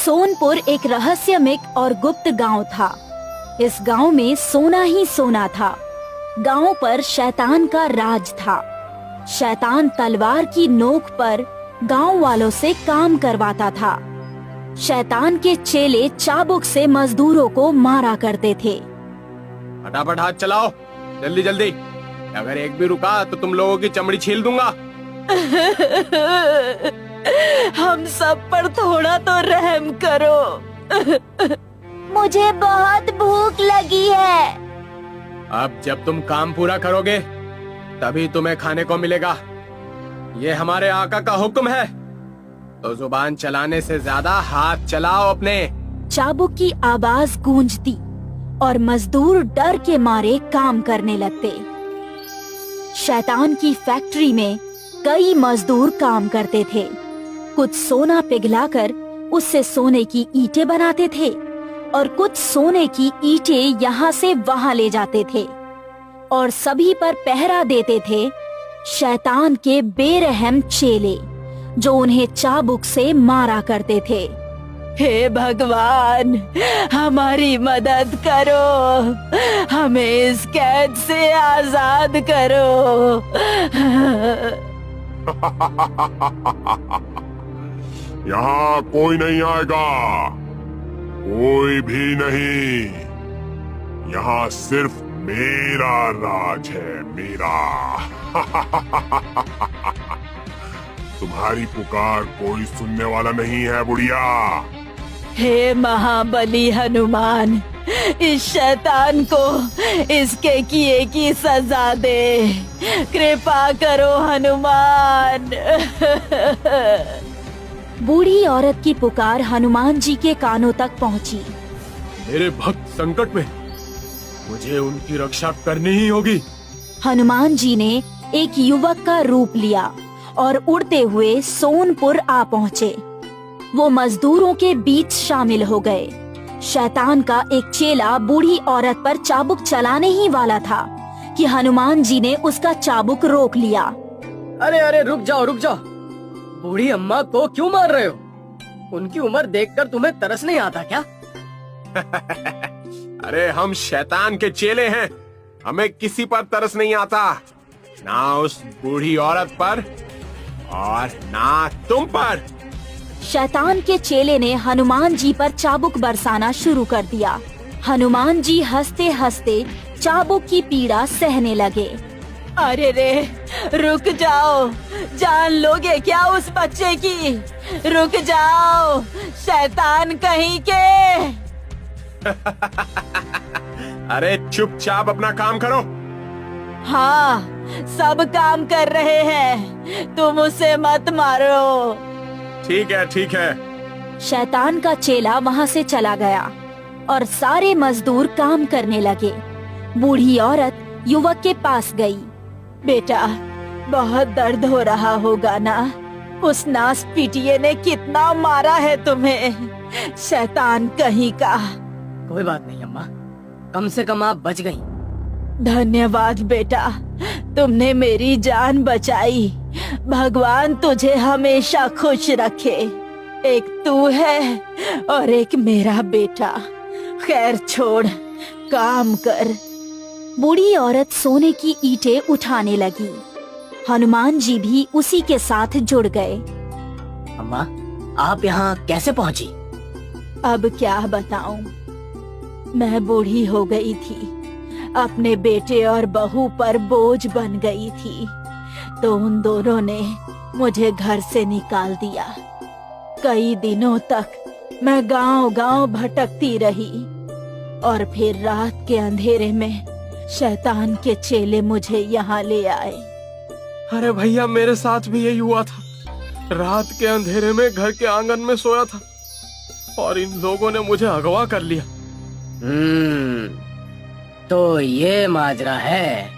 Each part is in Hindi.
सोनपुर एक रहस्यमय और गुप्त गांव था। इस गांव में सोना ही सोना था। गांव पर शैतान का राज था। शैतान तलवार की नोक पर गांव वालों से काम करवाता था। शैतान के चेले चाबुक से मजदूरों को मारा करते थे। फटाफट हाथ चलाओ, जल्दी जल्दी, अगर एक भी रुका तो तुम लोगों की चमड़ी छील दूंगा। हम सब पर थोड़ा तो रहम करो। मुझे बहुत भूख लगी है। अब जब तुम काम पूरा करोगे तभी तुम्हें खाने को मिलेगा। ये हमारे आका का हुक्म है, तो जुबान चलाने से ज्यादा हाथ चलाओ अपने। चाबुक की आवाज गूंजती और मजदूर डर के मारे काम करने लगते। शैतान की फैक्ट्री में कई मजदूर काम करते थे। कुछ सोना पिघलाकर उससे सोने की ईंटें बनाते थे और कुछ सोने की ईंटें यहाँ से वहाँ ले जाते थे और सभी पर पहरा देते थे शैतान के बेरहम चेले, जो उन्हें चाबुक से मारा करते थे। हे भगवान, हमारी मदद करो, हमें इस कैद से आजाद करो। यहाँ कोई नहीं आएगा, कोई भी नहीं। यहाँ सिर्फ मेरा राज है, मेरा। तुम्हारी पुकार कोई सुनने वाला नहीं है बुढ़िया। हे महाबली हनुमान, इस शैतान को इसके किए की सजा दे। कृपा करो हनुमान। बूढ़ी औरत की पुकार हनुमान जी के कानों तक पहुंची। मेरे भक्त संकट में, मुझे उनकी रक्षा करनी ही होगी। हनुमान जी ने एक युवक का रूप लिया और उड़ते हुए सोनपुर आ पहुँचे। वो मजदूरों के बीच शामिल हो गए। शैतान का एक चेला बूढ़ी औरत पर चाबुक चलाने ही वाला था कि हनुमान जी ने उसका चाबुक रोक लिया। अरे अरे, रुक जाओ रुक जाओ। बूढ़ी अम्मा को क्यों मार रहे हो? उनकी उम्र देखकर तुम्हें तरस नहीं आता क्या? अरे हम शैतान के चेले हैं, हमें किसी पर तरस नहीं आता, ना उस बूढ़ी औरत पर और ना तुम पर। शैतान के चेले ने हनुमान जी पर चाबुक बरसाना शुरू कर दिया। हनुमान जी हंसते हंसते चाबुक की पीड़ा सहने लगे। अरे रे, रुक जाओ, जान लोगे क्या उस बच्चे की? रुक जाओ, शैतान कहीं के। अरे चुपचाप अपना काम करो। हाँ, सब काम कर रहे हैं, तुम उसे मत मारो। ठीक है ठीक है। शैतान का चेला वहाँ से चला गया और सारे मजदूर काम करने लगे। बूढ़ी औरत युवक के पास गई। बेटा, बहुत दर्द हो रहा होगा ना? उस नास पिटिए ने कितना मारा है तुम्हें, शैतान कहीं का। कोई बात नहीं अम्मा, कम से कम आप बच गईं। धन्यवाद बेटा, तुमने मेरी जान बचाई। भगवान तुझे हमेशा खुश रखे। एक तू है और एक मेरा बेटा। खैर छोड़, काम कर। बूढ़ी औरत सोने की ईंटें उठाने लगी। हनुमान जी भी उसी के साथ जुड़ गए। अम्मा, आप यहाँ कैसे पहुँची? अब क्या बताऊं, मैं बूढ़ी हो गई थी, अपने बेटे और बहू पर बोझ बन गई थी, तो उन दोनों ने मुझे घर से निकाल दिया। कई दिनों तक मैं गांव-गांव भटकती रही और फिर रात के अंधेरे में शैतान के चेले मुझे यहाँ ले आए। अरे भैया, मेरे साथ भी यही हुआ था। रात के अंधेरे में घर के आंगन में सोया था और इन लोगों ने मुझे अगवा कर लिया। तो ये माजरा है।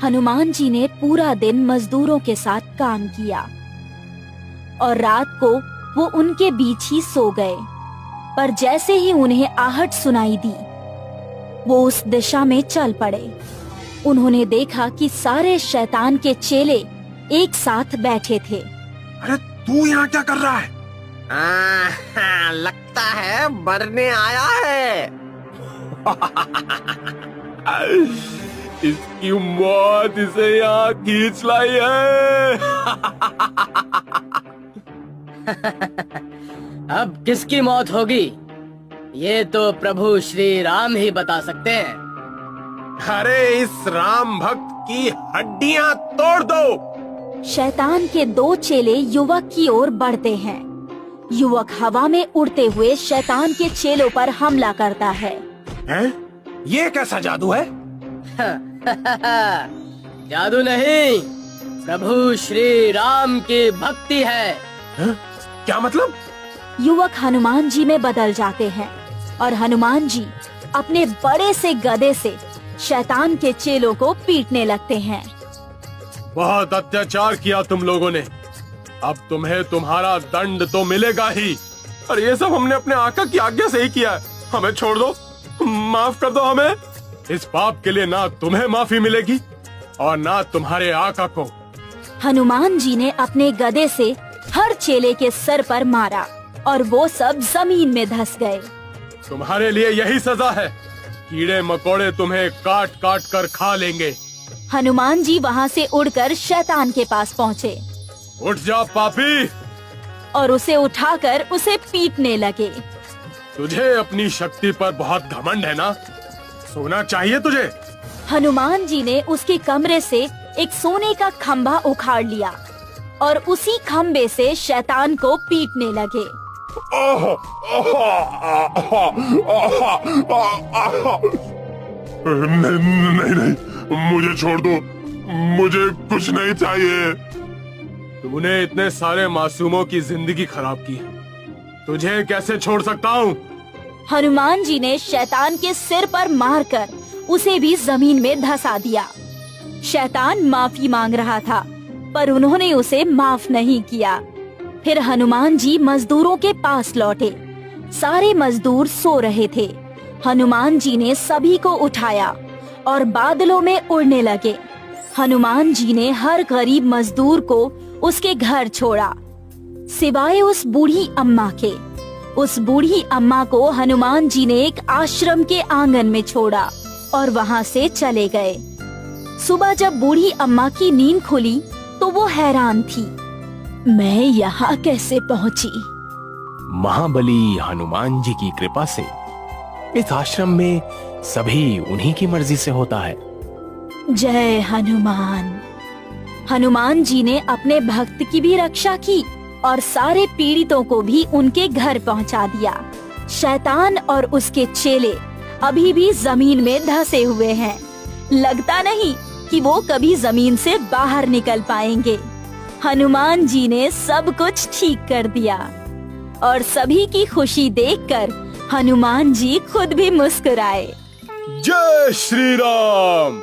हनुमान जी ने पूरा दिन मजदूरों के साथ काम किया और रात को वो उनके बीच ही सो गए। पर जैसे ही उन्हें आहट सुनाई दी, वो उस दिशा में चल पड़े। उन्होंने देखा कि सारे शैतान के चेले एक साथ बैठे थे। अरे तू यहाँ क्या कर रहा है? लगता है मरने आया है। इसकी मौत इसे यहाँ खींच लाई है। अब किसकी मौत होगी ये तो प्रभु श्री राम ही बता सकते हैं। अरे इस राम भक्त की हड्डियां तोड़ दो। शैतान के 2 चेले युवक की ओर बढ़ते हैं। युवक हवा में उड़ते हुए शैतान के चेलों पर हमला करता है। हैं? ये कैसा जादू है? जादू नहीं, प्रभु श्री राम की भक्ति है। हैं? क्या मतलब? युवक हनुमान जी में बदल जाते हैं और हनुमान जी अपने बड़े से गदे से शैतान के चेलों को पीटने लगते हैं। बहुत अत्याचार किया तुम लोगों ने, अब तुम्हें तुम्हारा दंड तो मिलेगा ही। और ये सब हमने अपने आका की आज्ञा से ही किया है। हमें छोड़ दो, माफ कर दो हमें। इस पाप के लिए ना तुम्हें माफी मिलेगी और ना तुम्हारे आका को। हनुमान जी ने अपने गदे से हर चेले के सर पर मारा और वो सब जमीन में धंस गए। तुम्हारे लिए यही सजा है, कीड़े मकोड़े तुम्हें काट काट कर खा लेंगे। हनुमान जी वहाँ से उड़कर शैतान के पास पहुँचे उठ जा पापी, और उसे उठाकर उसे पीटने लगे। तुझे अपनी शक्ति पर बहुत घमंड है ना? सोना चाहिए तुझे? हनुमान जी ने उसके कमरे से एक सोने का खंभा उखाड़ लिया और उसी खंबे से शैतान को पीटने लगे। नहीं, मुझे छोड़ दो, मुझे कुछ नहीं चाहिए। तूने इतने सारे मासूमों की जिंदगी खराब की है, तुझे कैसे छोड़ सकता हूँ? हनुमान जी ने शैतान के सिर पर मारकर उसे भी जमीन में धंसा दिया। शैतान माफी मांग रहा था, पर उन्होंने उसे माफ नहीं किया। फिर हनुमान जी मजदूरों के पास लौटे। सारे मजदूर सो रहे थे। हनुमान जी ने सभी को उठाया और बादलों में उड़ने लगे। हनुमान जी ने हर गरीब मजदूर को उसके घर छोड़ा, सिवाय उस बूढ़ी अम्मा के। उस बूढ़ी अम्मा को हनुमान जी ने एक आश्रम के आंगन में छोड़ा और वहाँ से चले गए। सुबह जब बूढ़ी अम्मा की नींद खुली तो वो हैरान थी। मैं यहाँ कैसे पहुँची? महाबली हनुमान जी की कृपा से इस आश्रम में सभी उन्हीं की मर्जी से होता है। जय हनुमान। हनुमान जी ने अपने भक्त की भी रक्षा की और सारे पीड़ितों को भी उनके घर पहुंचा दिया। शैतान और उसके चेले अभी भी जमीन में धंसे हुए हैं। लगता नहीं कि वो कभी जमीन से बाहर निकल पाएंगे। हनुमान जी ने सब कुछ ठीक कर दिया और सभी की खुशी देखकर हनुमान जी खुद भी मुस्कुराए। जय श्री राम।